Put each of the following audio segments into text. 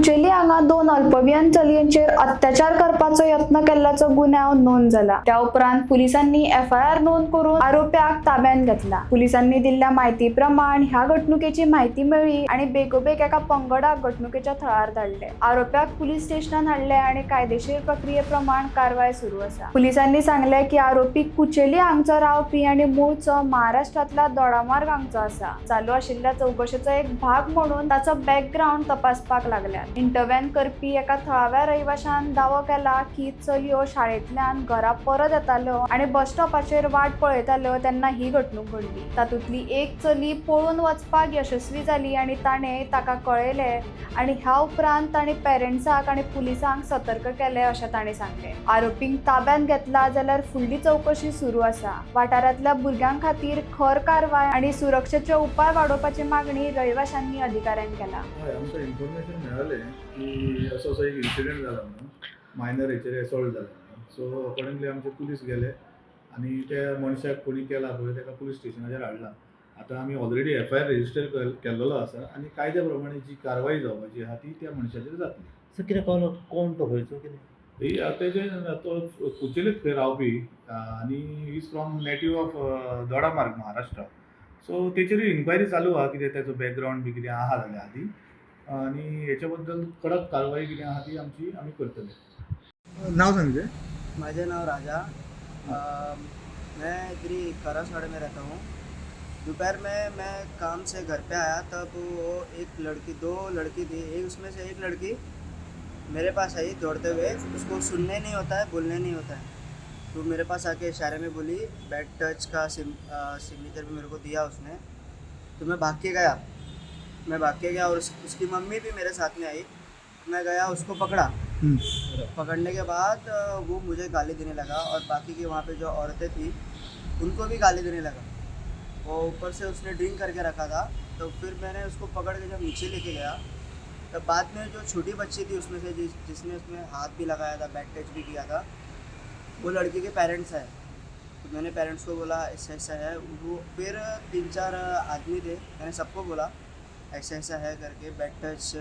कुचेली हांगा 2 अल्पवयीन चलयेंचेर अत्याचार करपाचो यत्न केल्ल्याचो गुन्यांव नोंद जाला। त्या उपरांत पुलिसांनी एफआयआर नोंद करून आरोप्याक ताब्यात घेतला। पुलिसांनी दिल्ल्या म्हायती प्रमाण ह्या घटणुकेची म्हायती मेळ्ळी आणि बेगोबेग एका पंगडाक घटणुकेच्या थळार धाडले। आरोप्याक पुलीस स्टेशनात हाडले आणि कायदेशीर प्रक्रिये प्रमाण कारवाय सुरू आसा। पुलिसांनी सांगले की आरोपी कुचेली हांगचो रावपी आणि मूळचो महाराष्ट्रातल्या दोडामार्ग हांगचो आसा। चालू आशिल्ल्या चौकशेचो एक भाग म्हणून ताचो बॅकग्राऊंड तपासपाक लागल्यात। इंटरव्हेन करपी एका थळाव्या रहिवाशान दावो केला की चलयो शाळेंतल्यान घरा परत येताल्यो आणि बस स्टॉपाचेर वाट पळयताल्यो तेन्ना ही घटणूक घडली। तातूंतली एक चली पळून वचपाक यशस्वी जाली आणि ताणें ताका कळयले आणि ह्या उपरांत ताणें पेरेंट्साक आणि पुलिसांक सतर्क केले अशें ताणें सांगले। आरोपींक ताब्यात घेतला जाल्यार फुडली चौकशी सुरू आसा। वाठारांतल्या भुरग्यां खातीर खर कारवाय आणि सुरक्षेचे उपाय वाडोवपाची मागणी रहिवाशांनी अधिकाऱ्यांक केला। आमकां इन्फॉर्मेशन मेळ्ळें की असो एक इन्सिडेंट जाला म्हणून मायनर हेचेर एसॉल्ट जाला म्हणून। सो अकॉर्डिंगली आमचे पुलीस गेले आनी त्या मनशाक कोणी केला पळय ताका पुलीस स्टेशनाचेर हाडला। आतां आमी ऑलरेडी एफआयआर रेजिस्टर केल्लो आसा आनी कायद्या प्रमाणे जी कारवाय जावपाची आहा ती त्या मनशाचेर जातली। सो कितें कळलो कोण तो खंयचो कितें ही तेजे तो कुचेलीत खंय रावपी आनी he is from native of Dodamarg Maharashtra. So तेचेरूय इन्क्वायरी चालू आहा कितें तेचो बॅकग्रावंड बी कितें आहा जाल्यार आदी आनी हेच्या बद्दल कडक कारवाई कितें आहा ती आमी करतले। नाव सांगते। मेरा नाम राजा। मैं इधर करासवाड़े में रहता हूँ। दोपहर में मैं काम से घर पे आया तब वो दो लड़की थी। उसमें से एक लड़की मेरे पास आई दौड़ते हुए। उसको सुनने नहीं होता है, बोलने नहीं होता है, तो मेरे पास आके इशारे में बोली। बैड टच का सिग्नेचर भी मेरे को दिया उसने। तो मैं भाग के गया और उसकी मम्मी भी मेरे साथ में आई। मैं गया, उसको पकड़ा। पकड़ने के बाद वो मुझे गाली देने लगा और बाकी की वहाँ पे जो औरतें थी उनको भी गाली देने लगा। वो ऊपर से उसने ड्रिंक करके रखा था। तो फिर मैंने उसको पकड़ के जब नीचे लेके गया तब बाद में जो छोटी बच्ची थी उसमें से जिसने उसमें हाथ भी लगाया था, बैड टच भी किया था, वो लड़की के पेरेंट्स हैं। तो मैंने पेरेंट्स को बोला ऐसा ऐसा है। वो फिर 3-4 आदमी थे, मैंने सबको बोला ऐसा ऐसा है करके। बैड टच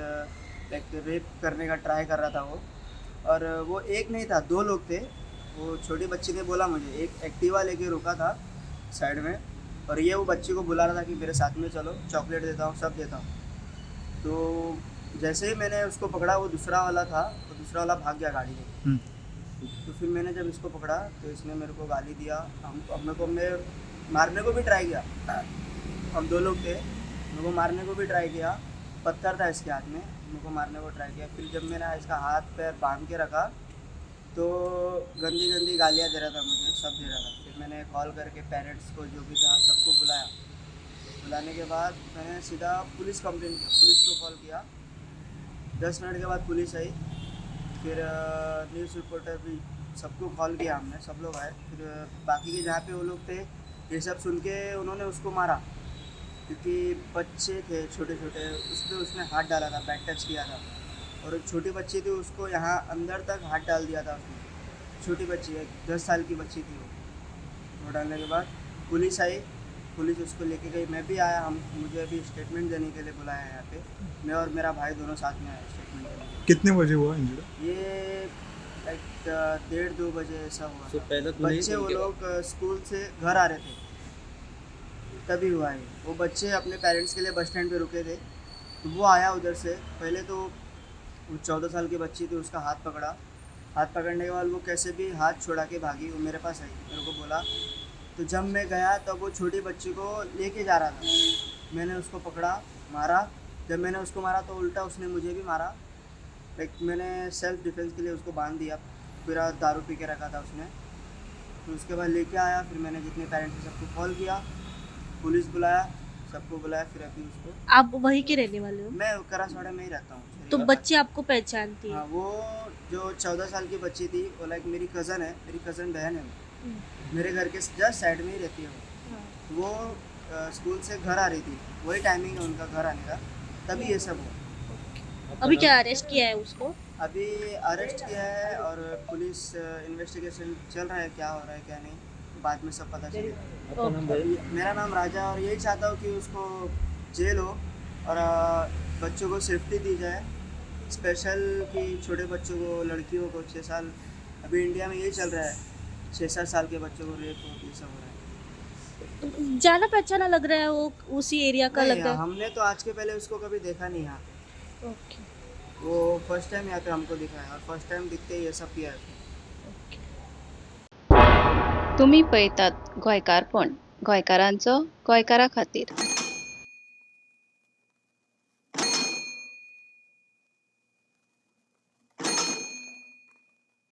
लाइक रेप करने का ट्राई कर रहा था वो। और वो एक नहीं था, 2 लोग थे। वो छोटी बच्ची ने बोला मुझे, एक एक्टिवा लेके रुका था साइड में और ये वो बच्ची को बुला रहा था कि मेरे साथ में चलो, चॉकलेट देता हूँ, सब देता हूँ। तो जैसे ही मैंने उसको पकड़ा, वो दूसरा वाला था, तो दूसरा वाला भाग गया गाड़ी में। तो फिर मैंने जब इसको पकड़ा तो इसने मेरे को गाली दिया। मेरे को मारने को भी ट्राई किया। हम 2 लोग थे, मेरे को मारने को भी ट्राई किया। पत्थर था इसके हाथ में, मेरे को मारने को ट्राई किया। फिर जब मैंने इसका हाथ पैर बांध के रखा तो गंदी गंदी गालियाँ दे रहा था मुझे, सब दे रहा था। फिर मैंने कॉल करके पेरेंट्स को जो भी था सबको बुलाया। बुलाने के बाद मैंने सीधा पुलिस कंप्लेंट किया, पुलिस को कॉल किया। 10 मिनट के बाद पुलिस आई। फिर न्यूज़ रिपोर्टर भी, सबको कॉल किया हमने, सब लोग आए। फिर बाकी के जहाँ पे वो लोग थे ये सब सुन के उन्होंने उसको मारा क्योंकि बच्चे थे छोटे छोटे। उस पर उसने हाथ डाला था, बैड टच किया था। और एक छोटी बच्ची थी, उसको यहाँ अंदर तक हाथ डाल दिया था उसने। छोटी बच्ची है, 10 साल की बच्ची थी वो डालने के बाद पुलिस आई। पुलिस उसको लेके गई, मैं भी आया। मुझे अभी स्टेटमेंट देने के लिए बुलाया है यहाँ पे। मैं और मेरा भाई दोनों साथ में आए स्टेटमेंट देने। कितने बजे हुआ इंसिडेंट? ये 1:30-2 बजे ऐसा हुआ। तो पहले बच्चे वो लोग स्कूल से घर आ रहे थे तभी हुआ है। वो बच्चे अपने पेरेंट्स के लिए बस स्टैंड पे रुके थे, तो वो आया उधर से। पहले तो वो 14 साल की बच्ची थी, उसका हाथ पकड़ा। हाथ पकड़ने के बाद वो कैसे भी हाथ छोड़ा के भागी। वो मेरे पास आई, मेरे को बोला। तो जब मैं गया तब वो छोटी बच्ची को लेके जा रहा था। मैंने उसको पकड़ा, मारा। जब मैंने उसको मारा तो उल्टा उसने मुझे भी मारा। लाइक मैंने सेल्फ डिफेंस के लिए उसको बांध दिया। पूरा दारू पी के रखा था उसने। तो उसके बाद लेके आया। फिर मैंने जितने पेरेंट्स थे सबको कॉल किया, पुलिस बुलाया, सबको बुलाया। फिर अभी उसको। आप वहीं के रहने वाले हो? मैं करासवाड़ा में ही रहता हूँ। तो बच्ची आपको पहचानती है? हाँ, वो जो 14 साल की बच्ची थी वो लाइक मेरी कज़न है, मेरी कज़न बहन है। मेरे घर के जस्ट साइड में ही रहती है वो। स्कूल से घर आ रही थी, वही टाइमिंग है उनका घर आने का, तभी ये सब हुआ। अभी क्या अरेस्ट किया है उसको? अभी अरेस्ट किया है और पुलिस इन्वेस्टिगेशन चल रहा है, क्या हो रहा है क्या नहीं, बाद में सब पता चलेगा। मेरा नाम राजा। और यही चाहता हूँ कि उसको जेल हो और बच्चों को सेफ्टी दी जाए। स्पेशल कि छोटे बच्चों को, लड़कियों को 6 साल, अभी इंडिया में यही चल रहा है, 6-7 साल के बच्चों को रेप हो, ये सब हो रहा है। जाना पहचाना लग रहा है वो, उसी एरिया का नहीं, लग रहा है। हमने तो आज के पहले उसको कभी देखा नहीं यहाँ, ओके। वो फर्स्ट टाइम यहाँ पे हमको दिखा है और फर्स्ट टाइम दिखते ही ये सब किया है। तुम्ही पळयतात गोंयकारपण, गोंयकारांचो गोंयकारा खातीर।